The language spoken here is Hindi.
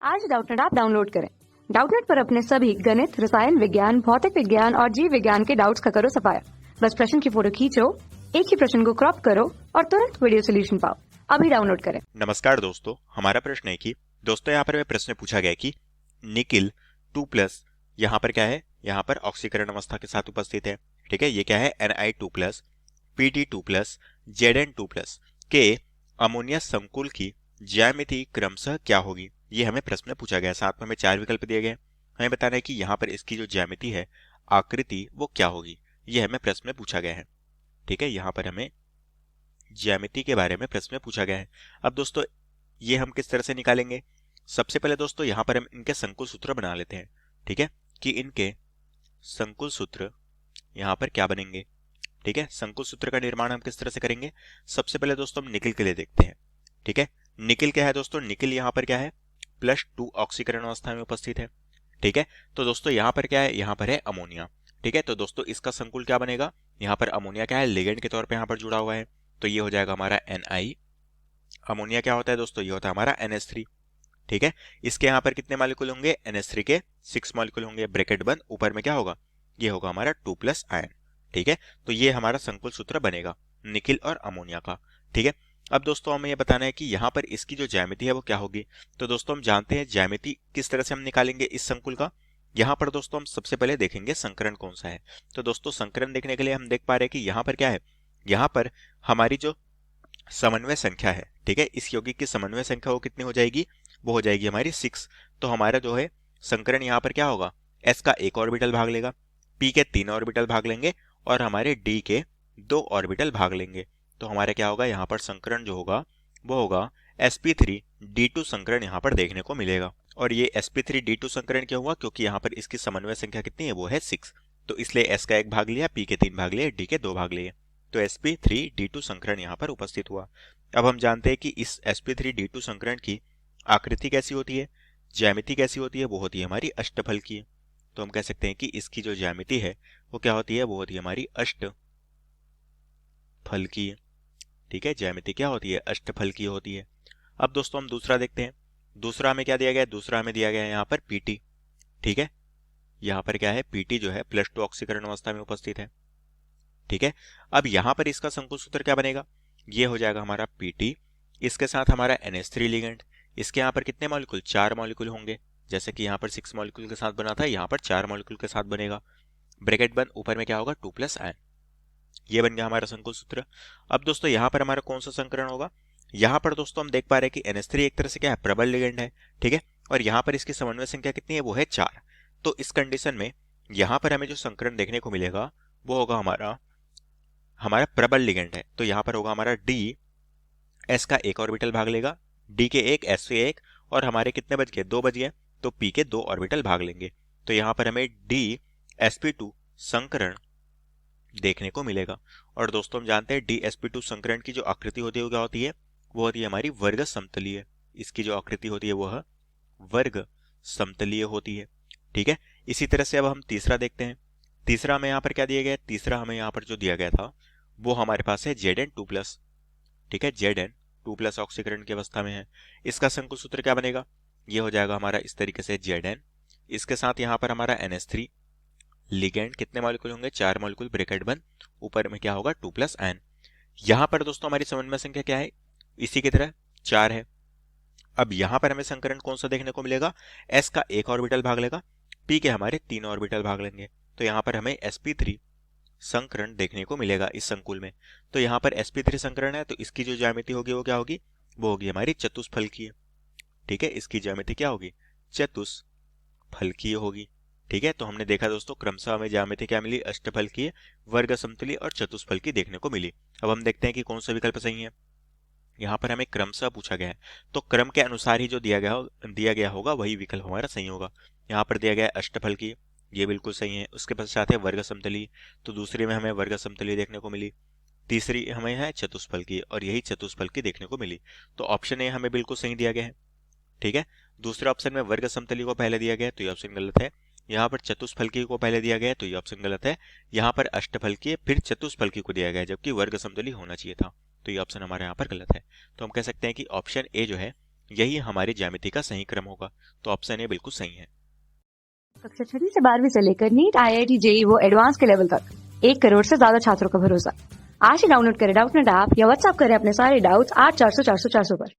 आज डाउटनेट ऐप डाउनलोड करें। डाउटनेट पर अपने सभी गणित, रसायन विज्ञान, भौतिक विज्ञान और जीव विज्ञान के डाउट्स का करो सफाया। बस प्रश्न की फोटो खींचो, एक ही प्रश्न को क्रॉप करो और तुरंत वीडियो सोल्यूशन पाओ। अभी डाउनलोड करें। नमस्कार दोस्तों, हमारा प्रश्न है कि दोस्तों यहाँ पर प्रश्न पूछा गया कि निकिल 2+ यहाँ पर क्या है, यहाँ पर ऑक्सीकरण अवस्था के साथ उपस्थित है। ठीक है, ये क्या है, Ni2+, Pd2+, Zn2+ के अमोनिया संकुल की ज्यामिति क्रमशः क्या होगी, ये हमें प्रश्न पूछा गया। साथ में हमें 4 विकल्प दिए गए। हमें बताना है कि यहाँ पर इसकी जो ज्यामिति है, आकृति, वो क्या होगी, ये हमें प्रश्न पूछा गया है। ठीक है, यहाँ पर हमें ज्यामिति के बारे में प्रश्न पूछा गया है। अब दोस्तों ये हम किस तरह से निकालेंगे, सबसे पहले दोस्तों यहाँ पर हम इनके संकुल सूत्र बना लेते हैं। ठीक है, कि इनके संकुल सूत्र यहाँ पर क्या बनेंगे। ठीक है, संकुल सूत्र का निर्माण हम किस तरह से करेंगे, सबसे पहले दोस्तों हम निकिल के लिए देखते हैं। ठीक है, निकिल क्या है दोस्तों, निकिल यहाँ पर क्या है, +2 ऑक्सीकरण अवस्था में उपस्थित है। ठीक है, तो दोस्तों यहाँ पर क्या है, यहाँ पर है अमोनिया। ठीक है, तो दोस्तों इसका संकुल क्या बनेगा, यहाँ पर अमोनिया क्या है, लिगेंड के तौर पर यहाँ पर जुड़ा हुआ है, तो ये हो जाएगा हमारा Ni। अमोनिया क्या होता है दोस्तों, ये होता है हमारा NH3। ठीक है, इसके यहाँ पर कितने मॉलिक्यूल होंगे, NH3 के 6 मॉलिक्यूल होंगे, ब्रैकेट बंद, ऊपर में क्या होगा, ये होगा हमारा 2+ आयन। ठीक है, तो ये हमारा संकुल सूत्र बनेगा निकिल और अमोनिया का। ठीक है, अब दोस्तों हमें ये बताना है कि यहाँ पर इसकी जो ज्यामिति है वो क्या होगी। तो दोस्तों हम जानते हैं ज्यामिति किस तरह से हम निकालेंगे इस संकुल का। यहाँ पर दोस्तों हम सबसे पहले देखेंगे संकरण कौन सा है। तो दोस्तों संकरण देखने के लिए हम देख पा रहे हैं कि यहाँ पर क्या है, यहाँ पर हमारी जो समन्वय संख्या है, ठीक है, इस यौगिक की समन्वय संख्या वो कितनी हो जाएगी, वो हो जाएगी हमारी 6। तो हमारा जो है संकरण यहाँ पर क्या होगा, S का 1 ऑर्बिटल भाग लेगा, P के 3 ऑर्बिटल भाग लेंगे और हमारे D के 2 ऑर्बिटल भाग लेंगे। तो हमारा क्या होगा, यहाँ पर संकरण जो होगा वो होगा sp3d2 संकरण यहाँ पर देखने को मिलेगा। और ये sp3d2 संकरण क्या हुआ, क्योंकि यहाँ पर इसकी समन्वय संख्या कितनी है, वो है 6। तो इसलिए S का 1 भाग लिया, P के 3 भाग लिए, D के 2 भाग लिए, तो sp3d2 संकरण यहाँ पर उपस्थित हुआ। अब हम जानते हैं कि इस sp3d2 संकरण की आकृति कैसी होती है, ज्यामिति कैसी होती है, वो होती है हमारी अष्टफल की। तो हम कह सकते हैं कि इसकी जो ज्यामिति है वो क्या होती है, वो होती है हमारी अष्टफल की। ठीक है, ज्यामिति क्या होती है, अष्टफल की होती है। अब दोस्तों हम दूसरा देखते हैं। दूसरा हमें क्या दिया गया है, दूसरा हमें दिया गया है यहाँ पर Pt। ठीक है, यहाँ पर क्या है, Pt जो है +2 ऑक्सीकरण अवस्था में उपस्थित है। ठीक है, अब यहाँ पर इसका संकुल सूत्र क्या बनेगा, ये हो जाएगा हमारा Pt, इसके साथ हमारा NH3 लिगेंड। इसके यहाँ पर कितने मॉलिक्यूल, 4 मॉलिक्यूल होंगे, जैसे कि यहाँ पर 6 मॉलिक्यूल के साथ बना था, यहाँ पर 4 मॉलिक्यूल के साथ बनेगा, ब्रैकेट बंद, ऊपर में क्या होगा, 2+ आयन। ये बन गया हमारा संकुल सूत्र। अब दोस्तों यहाँ पर हमारा कौन सा संकरण होगा, यहाँ पर दोस्तों हम देख पा रहे हैं कि NH3 एक तरह से क्या है, प्रबल लिगेंड है। ठीक है, और यहाँ पर इसकी समन्वय संख्या कितनी है, वो है 4। तो इस कंडीशन में यहाँ पर हमें जो संकरण देखने को मिलेगा वो होगा हमारा प्रबल लिगेंड है। तो यहाँ पर होगा हमारा D, S का 1 ऑर्बिटल भाग लेगा, D के 1, S के 1, और हमारे कितने बच गए, 2 बच गए, तो P के 2 ऑर्बिटल भाग लेंगे। तो यहाँ पर हमें DsP2 संकरण देखने को मिलेगा। और दोस्तों हम जानते हैं DsP2 संकरण की जो आकृति होती है वो क्या होती है, वो होती है हमारी वर्ग समतलीय। इसकी जो आकृति होती है वो वर्ग समतलीय होती है। ठीक है, इसी तरह से अब हम तीसरा देखते हैं। तीसरा हमें यहाँ पर क्या दिया गया, तीसरा हमें यहाँ पर जो दिया गया था वो हमारे पास है Zn2+। ठीक है, Zn2+ ऑक्सीकरण की अवस्था में है। इसका संकुल सूत्र क्या बनेगा, ये हो जाएगा हमारा इस तरीके से Zn, इसके साथ यहाँ पर हमारा NH3 लिगेंड, कितने मॉलिक्यूल होंगे, 4 मॉलिक्यूल, ब्रैकेट बंद, ऊपर में क्या होगा, 2+ आयन। यहाँ पर दोस्तों हमारी समन्वय संख्या क्या है, इसी की तरह 4 है। अब यहाँ पर हमें संकरण कौन सा देखने को मिलेगा, S का 1 ऑर्बिटल भाग लेगा, P के हमारे 3 ऑर्बिटल भाग लेंगे, तो यहाँ पर हमें sp3 संकरण देखने को मिलेगा इस संकुल में। तो यहाँ पर sp3 संकरण है, तो इसकी जो ज्यामिति होगी वो क्या होगी, वो होगी हमारी चतुष्फलकीय। ठीक है, इसकी ज्यामिति क्या होगी, चतुष्फलकीय होगी। ठीक है, तो हमने देखा दोस्तों क्रमशः हमें ज्यामिति क्या मिली, अष्टफलकीय, वर्ग समतलीय और चतुष्फलकीय देखने को मिली। अब हम देखते हैं कि कौन सा विकल्प सही है। यहाँ पर हमें क्रमशः पूछा गया है, तो क्रम के अनुसार ही जो दिया गया होगा वही विकल्प हमारा सही होगा। यहाँ पर दिया गया है अष्टफलकीय, ये बिल्कुल सही है। उसके पश्चात है वर्ग समतलीय, तो दूसरे में हमें वर्ग समतलीय देखने को मिली। तीसरी हमें है चतुष्फलकीय, और यही चतुष्फलकीय देखने को मिली। तो ऑप्शन ए हमें बिल्कुल सही दिया गया है। ठीक है, दूसरे ऑप्शन में वर्ग समतलीय को पहले दिया गया है, तो ये ऑप्शन गलत है। यहाँ पर चतुष्फलकीय को पहले दिया गया है, तो ये ऑप्शन गलत है। यहाँ पर अष्टफलकीय फिर चतुष्फलकीय को दिया गया है, जबकि वर्ग समतलीय होना चाहिए था, तो ये ऑप्शन हमारे यहाँ पर गलत है। तो हम कह सकते हैं कि ऑप्शन ए जो है यही हमारी ज्यामिति का सही क्रम होगा। तो ऑप्शन ए बिल्कुल सही है। कक्षा 6वीं से 12वीं से लेकर नीट, IIT, JEE वो एडवांस के लेवल तक 1 करोड़ से ज्यादा छात्रों का भरोसा। आज ही डाउनलोड करें डाउटनेट ऐप या व्हाट्सएप करें अपने सारे डाउट्स 8400 400 400 पर।